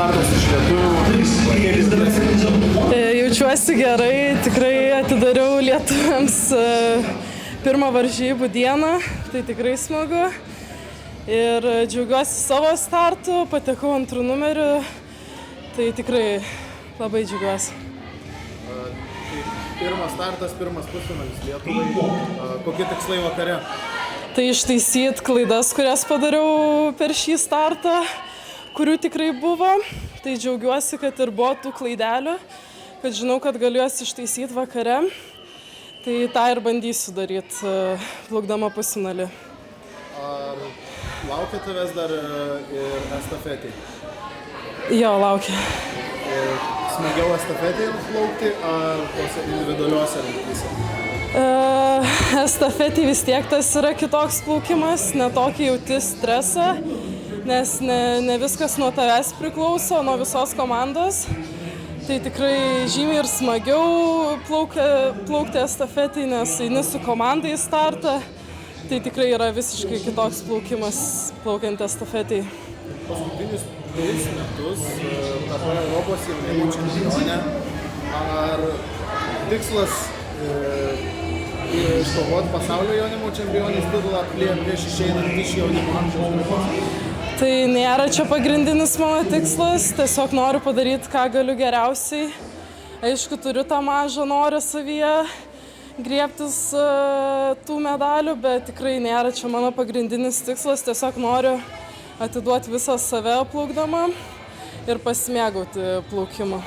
startas iš lietuvių. Jaučiuosi gerai, tikrai atidariau lietuviams pirmą varžybų dieną, tai tikrai smagu. Ir džiaugiuosi savo startu, patekau antrų numerių, tai tikrai labai džiaugiuosi. Pirmas startas, pirmas pusfinalis Lietuvai. Kokie tikslai vakare? Tai ištaisyti klaidas, kurias padariau per šį startą, kurių tikrai buvo. Tai džiaugiuosi, kad ir buvo tų klaidelių, kad žinau, kad galiu jas ištaisyti vakare. Tai tą ir bandysiu daryti, plaukdama pusfinalį. Ar laukia tavęs dar ir estafetį? Jo, laukia. Smagiau estafetį plaukti ar tose individualiuose rungtyse? Estafetį vis tiek tas yra kitoks plaukimas, netokį jauti stresą, nes ne viskas nuo tavęs priklauso, nuo visos komandos. Tai tikrai žymiai ir smagiau plaukti estafetį, nes eini su komandai į startą. Tai tikrai yra visiškai kitoks plaukimas plaukiant estafetį. Paskutinius 2 metus tapai Europos jaunimo čempionė. Ar tikslas iškovoti pasaulio jaunimo čempionės titulą prieš išeinant iš jaunimo amžiaus grupės? Tai nėra čia pagrindinis mano tikslas, tiesiog noriu padaryti, ką galiu geriausiai. Aišku, turiu tą mažą norą savyje griebtis tų medalių, bet tikrai nėra čia mano pagrindinis tikslas, tiesiog noriu atiduoti visą save plaukdama ir pasimėgauti plaukimą.